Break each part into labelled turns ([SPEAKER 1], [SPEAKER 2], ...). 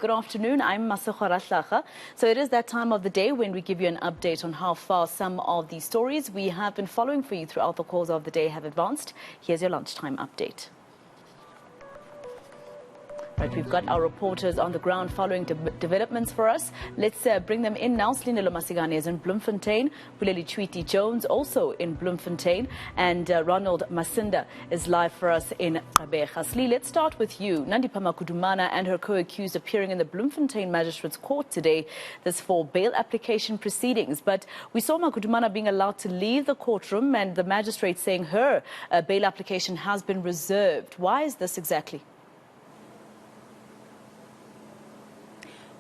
[SPEAKER 1] Good afternoon, I'm Masakho. So it is that time of the day when we give you an update on how far some of the stories we have been following for you throughout the course of the day have advanced. Here's your lunchtime update. Right, we've got our reporters on the ground following developments for us. Let's bring them in now. Slindelo Masikane is in Bloemfontein. Pule Letshwiti-Jones also in Bloemfontein. And Ronald Musinda is live for us in Gqeberha. Sli, let's start with you. Nandipha Makudumana and her co-accused appearing in the Bloemfontein Magistrates Court today. This for bail application proceedings. But we saw Makudumana being allowed to leave the courtroom and the magistrate saying her bail application has been reserved. Why is this exactly?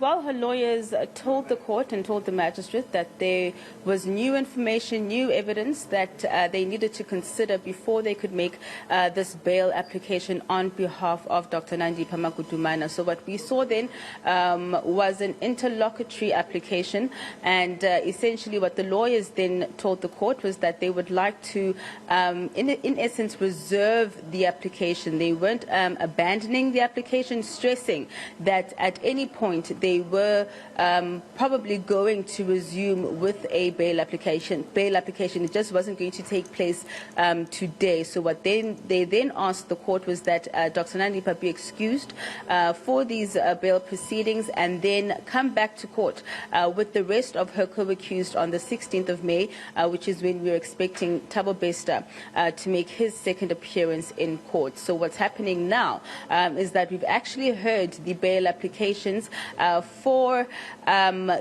[SPEAKER 2] Well, her lawyers told the court and told the magistrate that there was new information, new evidence that they needed to consider before they could make this bail application on behalf of Dr. Nandipha Makudumana. So what we saw then was an interlocutory application, and essentially what the lawyers then told the court was that they would like to, in essence, reserve the application. They weren't abandoning the application, stressing that at any point they were probably going to resume with a bail application. It just wasn't going to take place today. So what they then asked the court was that Dr. Nandipha be excused for these bail proceedings and then come back to court with the rest of her co-accused on the 16th of May, which is when we're expecting Thabo Bester to make his second appearance in court. So what's happening now is that we've actually heard the bail applications for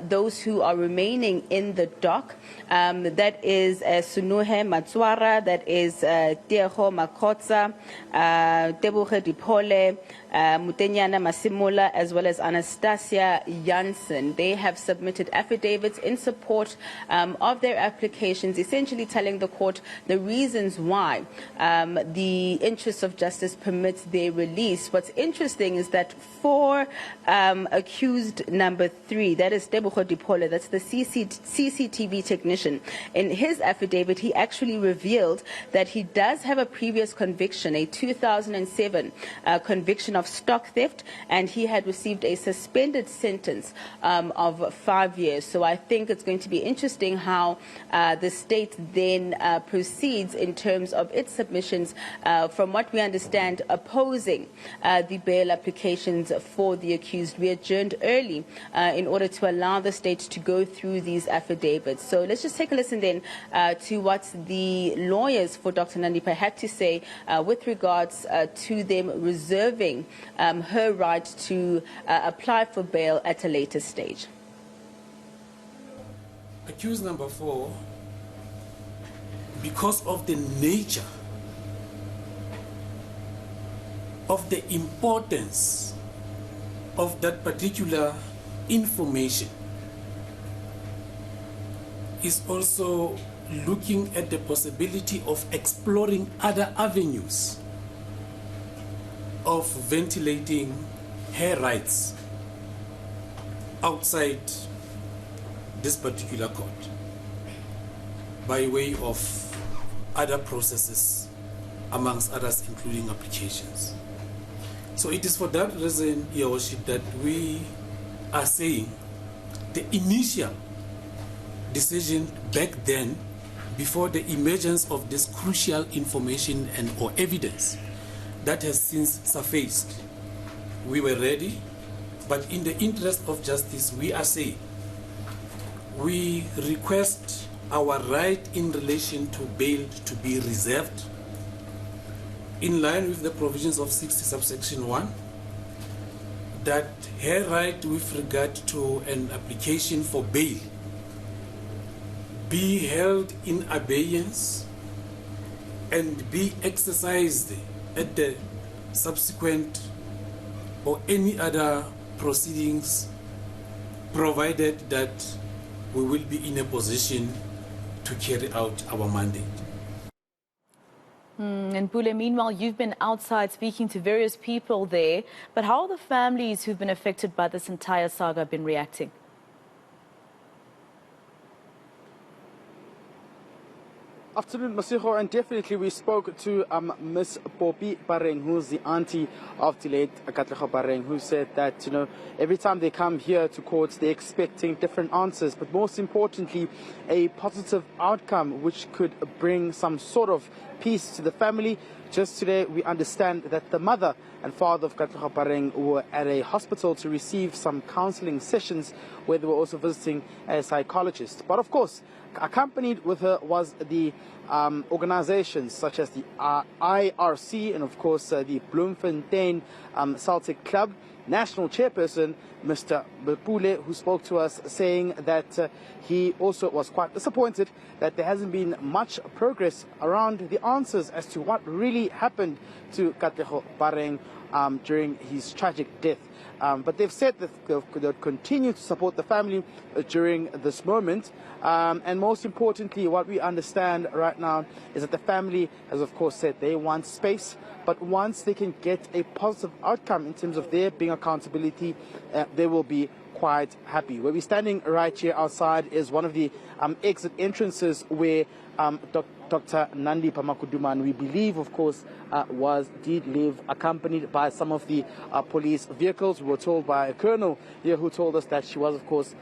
[SPEAKER 2] those who are remaining in the dock. That is Sunuhe Matswara, that is Tieho Makotsa, Teboge Dipole, Mutenyana Masimula, as well as Anastasia Janssen. They have submitted affidavits in support of their applications, essentially telling the court the reasons why the interests of justice permits their release. What's interesting is that for accused number 3, that is Teboge Dipole, that's the CCTV technician, in his affidavit he actually revealed that he does have a previous conviction, a 2007 conviction of stock theft, and he had received a suspended sentence of 5 years. So I think it's going to be interesting how the state then proceeds in terms of its submissions, from what we understand, opposing the bail applications for the accused. We adjourned early in order to allow the state to go through these affidavits. So let's just take a listen then to what the lawyers for Dr. Nandipha had to say with regards to them reserving her right to apply for bail at a later stage.
[SPEAKER 3] Accused number 4, because of the nature of the importance of that particular information, is also looking at the possibility of exploring other avenues of ventilating her rights outside this particular court by way of other processes, amongst others including applications. So it is for that reason, Your Worship, that we are saying the initial decision back then, before the emergence of this crucial information and or evidence that has since surfaced, we were ready, but in the interest of justice, we are saying we request our right in relation to bail to be reserved in line with the provisions of 60 subsection 1, that her right with regard to an application for bail be held in abeyance and be exercised at the subsequent or any other proceedings, provided that we will be in a position to carry out our mandate.
[SPEAKER 1] And Pule, meanwhile, you've been outside speaking to various people there, but how have the families who've been affected by this entire saga been reacting?
[SPEAKER 4] Afternoon, Masigo, and definitely we spoke to Miss Bereng, who's the auntie of the late Katlego Bereng, who said that, you know, every time they come here to court, they're expecting different answers, but most importantly, a positive outcome which could bring some sort of peace to the family. Just today, we understand that the mother and father of Katlego Bereng were at a hospital to receive some counseling sessions where they were also visiting a psychologist. But of course, accompanied with her was the organizations such as the IRC and of course the Bloemfontein Celtic Club national chairperson, Mr. Pule, who spoke to us saying that he also was quite disappointed that there hasn't been much progress around the answers as to what really happened to Katlego Bereng during his tragic death. But they've said that they'll continue to support the family during this moment. And most importantly, what we understand right now is that the family has, of course, said they want space. But once they can get a positive outcome in terms of there being accountability, they will be quite happy. Where we're standing right here outside is one of the exit entrances where Dr. Nandi Pamakuduman, we believe, of course, did live accompanied by some of the police vehicles. We were told by a colonel here who told us that she was, of course,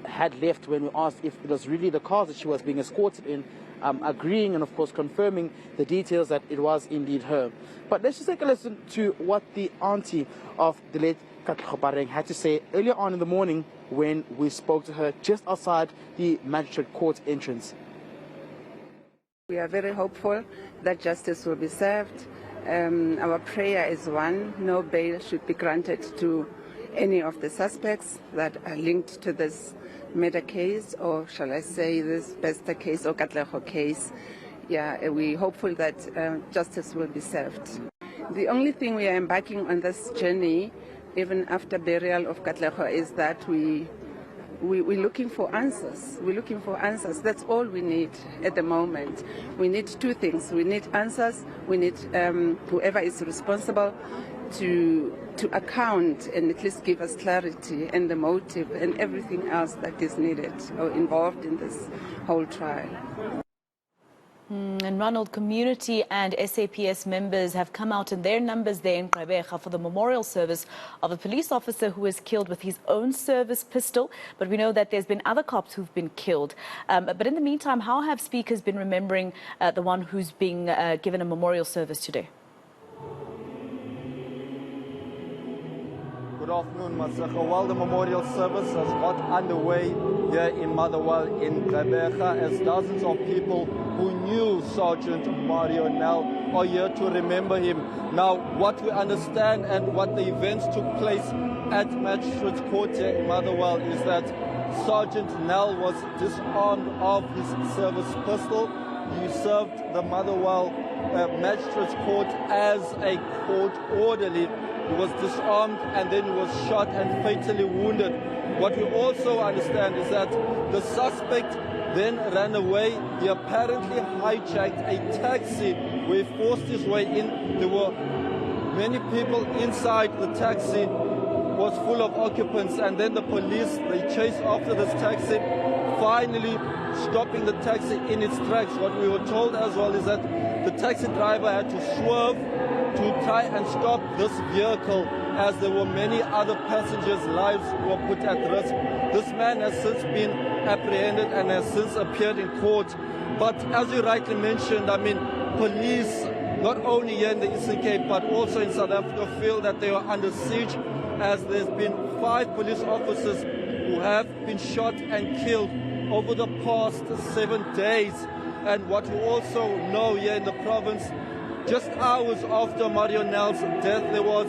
[SPEAKER 4] had left when we asked if it was really the car that she was being escorted in, agreeing and, of course, confirming the details that it was indeed her. But let's just take a listen to what the auntie of the late Katlego Bereng had to say earlier on in the morning when we spoke to her just outside the magistrate court entrance.
[SPEAKER 5] We are very hopeful that justice will be served. Our prayer is one: no bail should be granted to any of the suspects that are linked to this murder case, or shall I say this Bester case or Katlego case. Yeah, we're hopeful that justice will be served. The only thing we are embarking on this journey, even after burial of Katlego, is that we're looking for answers. We're looking for answers. That's all we need at the moment. We need two things. We need answers. We need whoever is responsible to account and at least give us clarity and the motive and everything else that is needed or involved in this whole trial.
[SPEAKER 1] And Ronald, community and SAPS members have come out in their numbers there in Gqeberha for the memorial service of a police officer who was killed with his own service pistol. But we know that there's been other cops who've been killed. But in the meantime, how have speakers been remembering the one who's being given a memorial service today?
[SPEAKER 6] Good afternoon, Maseko. Well, the memorial service has got underway here in Motherwell in Gqeberha as dozens of people who knew Sergeant Mario Nel are here to remember him. Now, what we understand and what the events took place at Magistrates Court here in Motherwell is that Sergeant Nel was disarmed of his service pistol. He served the Motherwell Magistrates Court as a court orderly. He was disarmed and then he was shot and fatally wounded. What we also understand is that the suspect then ran away. He apparently hijacked a taxi where he forced his way in. There were many people inside the taxi. It was full of occupants, and then the police, they chased after this taxi, finally stopping the taxi in its tracks. What we were told as well is that the taxi driver had to swerve to try and stop this vehicle, as there were many other passengers' lives who were put at risk. This man has since been apprehended and has since appeared in court. But as you rightly mentioned, I mean, police, not only here in the eNCA, but also in South Africa, feel that they are under siege, as there's been 5 police officers who have been shot and killed over the past 7 days. And what we also know here in the province, just hours after Mario Nel's death, there was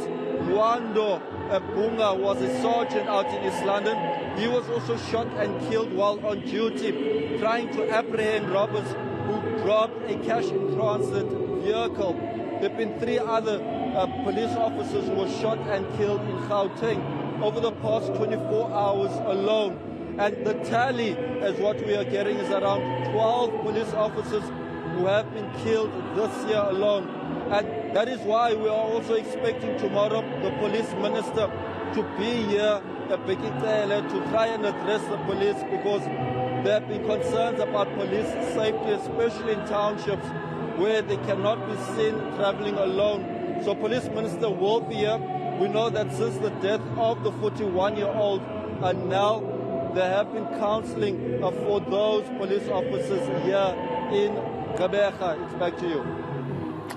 [SPEAKER 6] Wando Bunga, was a sergeant out in East London. He was also shot and killed while on duty, trying to apprehend robbers who robbed a cash-in-transit vehicle. There have been 3 other police officers who were shot and killed in Gauteng over the past 24 hours alone. And the tally, as what we are getting, is around 12 police officers who have been killed this year alone. And that is why we are also expecting tomorrow the police minister to be here, to try and address the police, because There have been concerns about police safety, especially in townships where they cannot be seen traveling alone. So Police Minister will be here. We know that since the death of the 41-year-old, and now there have been counseling for those police officers here in Gqeberha. It's back to you.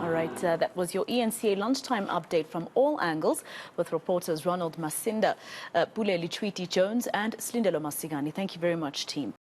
[SPEAKER 1] All right, that was your eNCA lunchtime update from all angles with reporters Ronald, Musinda, Pule, Letshwiti-Jones and Slindelo Masikane. Thank you very much, team.